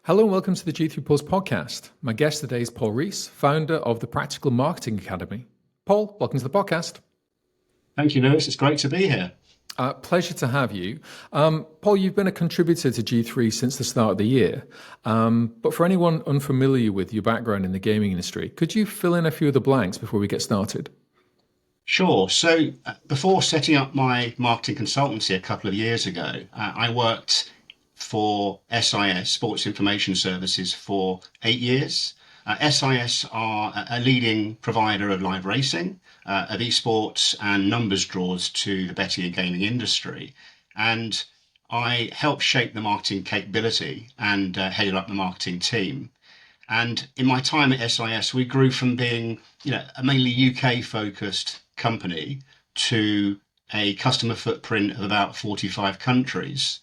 Hello and welcome to the G3 Pulse podcast. My guest today is Paul Rees, founder of the Practical Marketing Academy. Paul, welcome to the podcast. Thank you, Lewis. It's great to be here. Pleasure to have you. Paul, you've been a contributor to G3 since the start of the year. But for anyone unfamiliar with your background in the gaming industry, could you fill in a few of the blanks before we get started? Sure. So before setting up my marketing consultancy a couple of years ago, I worked for SIS, Sports Information Services, for 8 years. SIS are a leading provider of live racing, of esports and numbers draws to the betting and gaming industry. And I helped shape the marketing capability and headed up the marketing team. And in my time at SIS, we grew from being, a mainly UK focused company to a customer footprint of about 45 countries.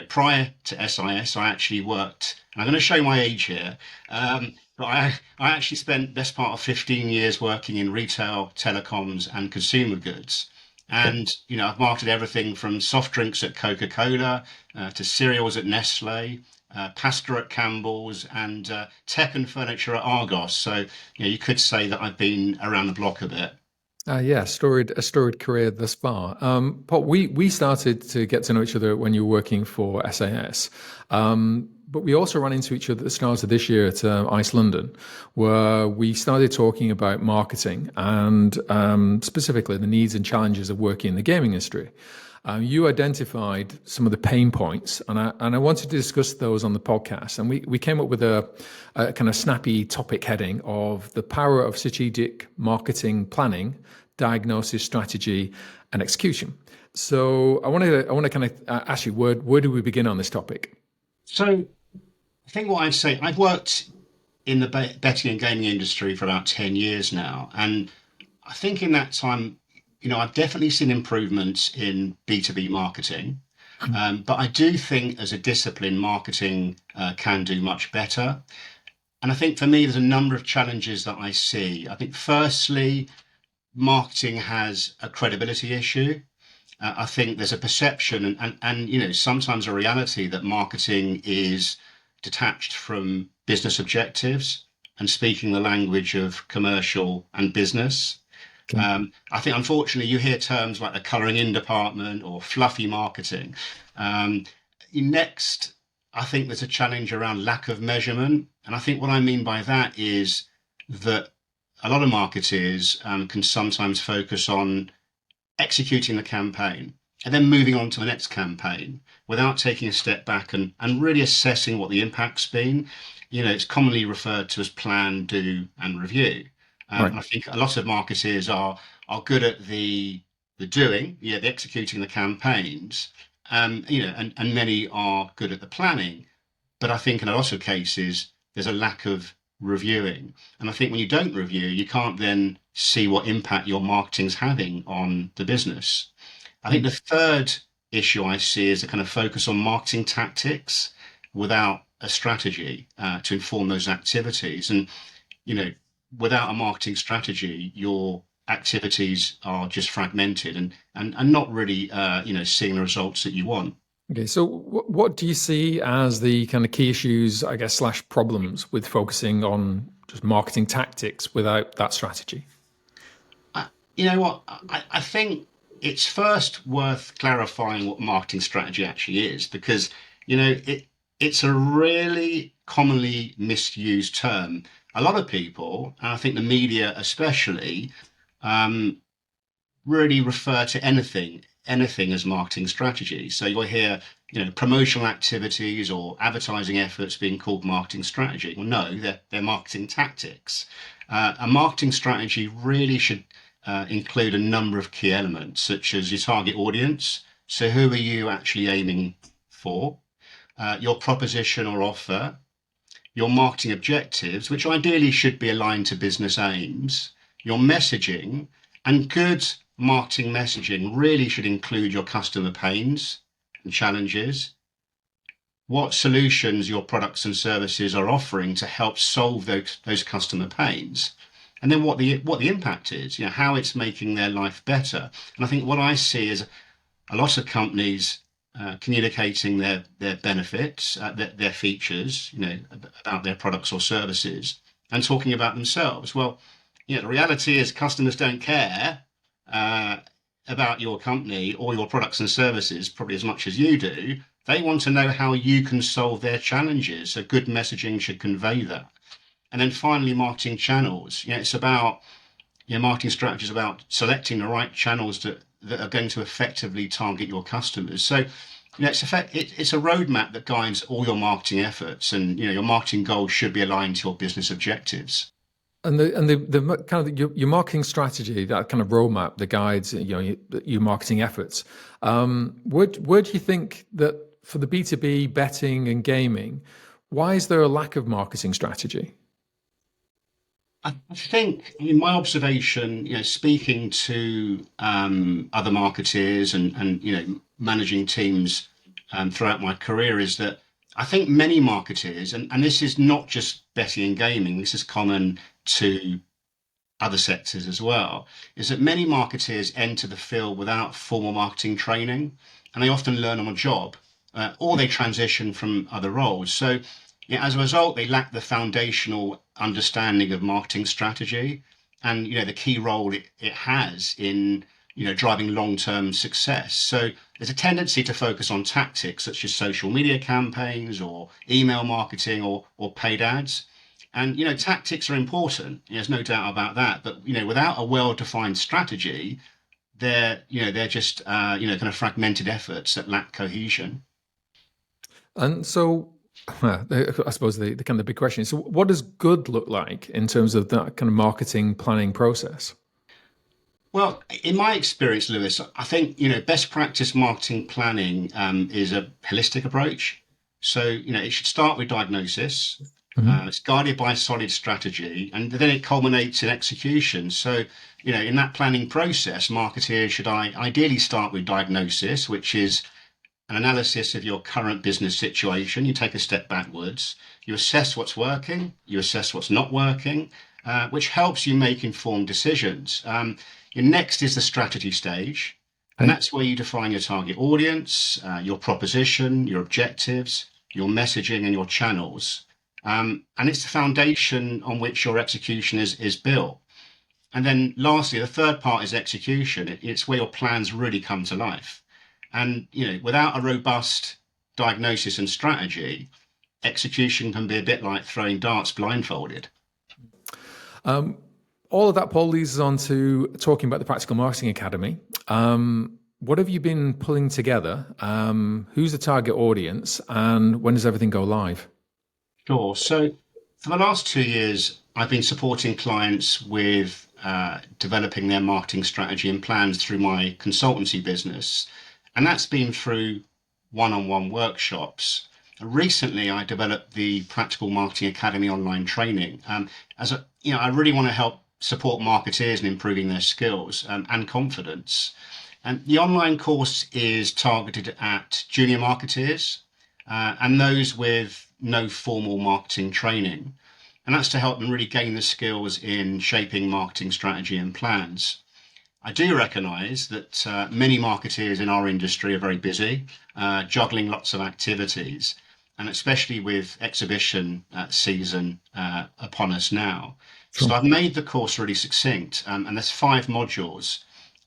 Prior to SIS, I actually worked, and I'm going to show my age here, but I actually spent best part of 15 years working in retail, telecoms, and consumer goods. And, I've marketed everything from soft drinks at Coca-Cola to cereals at Nestle, pasta at Campbell's, and tech and furniture at Argos. So, you could say that I've been around the block a bit. A storied career thus far. Paul, we started to get to know each other when you were working for SAS, but we also ran into each other at the start of this year at ICE London, where we started talking about marketing and specifically the needs and challenges of working in the gaming industry. You identified some of the pain points, and I wanted to discuss those on the podcast. And we came up with a kind of snappy topic heading of the power of strategic marketing planning, diagnosis, strategy, and execution. So I want to kind of ask you, where do we begin on this topic? So I think what I'd say, I've worked in the betting and gaming industry for about 10 years now, and I think in that time, I've definitely seen improvements in B2B marketing, but I do think as a discipline, marketing can do much better. And I think for me, there's a number of challenges that I see. I think firstly, marketing has a credibility issue. I think there's a perception and sometimes a reality that marketing is detached from business objectives and speaking the language of commercial and business. I think, unfortunately, you hear terms like the colouring in department or fluffy marketing. Next, I think there's a challenge around lack of measurement. And I think what I mean by that is that a lot of marketers can sometimes focus on executing the campaign and then moving on to the next campaign without taking a step back and really assessing what the impact's been. It's commonly referred to as plan, do, and review. Right. I think a lot of marketers are good at the doing, the executing the campaigns, and many are good at the planning. But I think in a lot of cases, there's a lack of reviewing. And I think when you don't review, you can't then see what impact your marketing's having on the business. I think the third issue I see is a kind of focus on marketing tactics without a strategy to inform those activities. And, without a marketing strategy, your activities are just fragmented and not really, seeing the results that you want. Okay, so what do you see as the kind of key issues, I guess, / problems with focusing on just marketing tactics without that strategy? You know what? I think it's first worth clarifying what marketing strategy actually is, because, it's a really commonly misused term. A lot of people, and I think the media especially, really refer to anything as marketing strategy. So you'll hear, promotional activities or advertising efforts being called marketing strategy. Well, no, they're marketing tactics. A marketing strategy really should include a number of key elements, such as your target audience. So who are you actually aiming for? Your proposition or offer, your marketing objectives, which ideally should be aligned to business aims, your messaging, and good marketing messaging really should include your customer pains and challenges, what solutions your products and services are offering to help solve those customer pains. and then what the impact is, how it's making their life better. And I think what I see is a lot of companies communicating their benefits, their features, about their products or services, and talking about themselves. Well, the reality is customers don't care uh, about your company or your products and services probably as much as you do. They want to know how you can solve their challenges. So good messaging should convey that. And then finally, marketing channels. It's about marketing strategy is about selecting the right channels that are going to effectively target your customers. So, it's a roadmap that guides all your marketing efforts, and your marketing goals should be aligned to your business objectives. And the kind of your marketing strategy, that kind of roadmap, the guides, your marketing efforts. Where do you think that for the B2B betting and gaming, why is there a lack of marketing strategy? I think, in my observation, speaking to other marketeers and managing teams throughout my career, is that I think many marketeers, and this is not just betting and gaming, this is common to other sectors as well, is that many marketeers enter the field without formal marketing training, and they often learn on a job, or they transition from other roles. So, as a result, they lack the foundational understanding of marketing strategy and the key role it has in driving long-term success. So there's a tendency to focus on tactics such as social media campaigns or email marketing or paid ads. And tactics are important. There's no doubt about that. But without a well-defined strategy, they're just kind of fragmented efforts that lack cohesion. And so, I suppose the kind of big question is, so what does good look like in terms of that kind of marketing planning process? Well, in my experience, Lewis, I think best practice marketing planning is a holistic approach. So it should start with diagnosis. Hmm. It's guided by a solid strategy, and then it culminates in execution. So in that planning process, marketeers should ideally start with diagnosis, which is an analysis of your current business situation. You take a step backwards, you assess what's working, you assess what's not working, which helps you make informed decisions. Your next is the strategy stage, and Okay. that's where you define your target audience, your proposition, your objectives, your messaging, and your channels. And it's the foundation on which your execution is built. And then lastly, the third part is execution. It's where your plans really come to life. And without a robust diagnosis and strategy, execution can be a bit like throwing darts blindfolded. All of that, Paul, leads us on to talking about the Practical Marketing Academy. What have you been pulling together? Who's the target audience, and when does everything go live? Sure. So for the last 2 years, I've been supporting clients with developing their marketing strategy and plans through my consultancy business. And that's been through one-on-one workshops. Recently, I developed the Practical Marketing Academy online training. As a, I really want to help support marketeers in improving their skills and confidence. And the online course is targeted at junior marketeers and those with no formal marketing training. And that's to help them really gain the skills in shaping marketing strategy and plans. I do recognise that many marketeers in our industry are very busy, juggling lots of activities, and especially with exhibition season upon us now. So Sure. I've made the course really succinct, and there's 5 modules,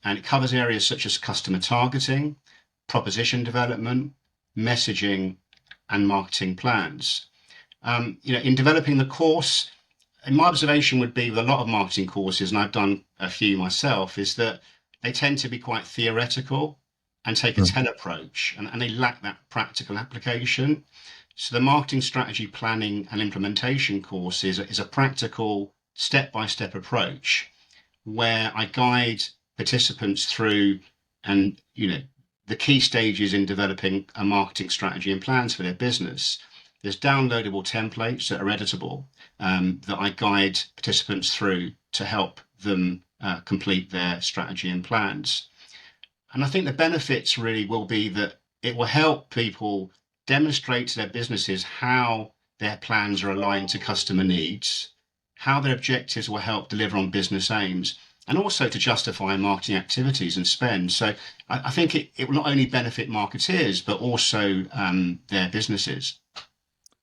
and it covers areas such as customer targeting, proposition development, messaging, and marketing plans. In developing the course, and my observation would be with a lot of marketing courses, and I've done a few myself, is that they tend to be quite theoretical and take a Sure. 10 approach, and they lack that practical application. So the marketing strategy planning and implementation course is a practical step-by-step approach where I guide participants through and the key stages in developing a marketing strategy and plans for their business. There's downloadable templates that are editable that I guide participants through to help them complete their strategy and plans. And I think the benefits really will be that it will help people demonstrate to their businesses how their plans are aligned to customer needs, how their objectives will help deliver on business aims, and also to justify marketing activities and spend. So I think it will not only benefit marketeers, but also their businesses.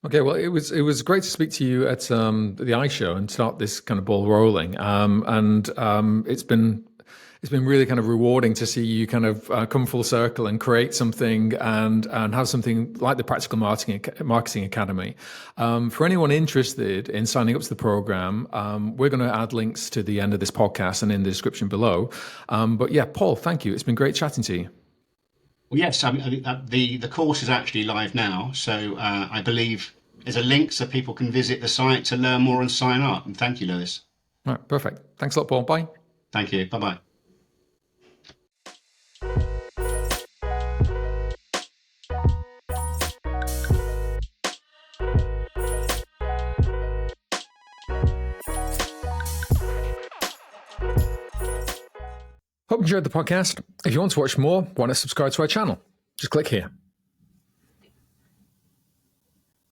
Okay, well, it was great to speak to you at the iShow and start this kind of ball rolling. It's been really kind of rewarding to see you kind of come full circle and create something and have something like the Practical Marketing Academy. For anyone interested in signing up to the program, we're going to add links to the end of this podcast and in the description below. But yeah, Paul, thank you. It's been great chatting to you. Well, yes, I mean, the course is actually live now, so I believe there's a link so people can visit the site to learn more and sign up. And thank you, Lewis. All right, perfect. Thanks a lot, Paul. Bye. Thank you. Bye bye. Hope you enjoyed the podcast. If you want to watch more, why not subscribe to our channel? Just click here.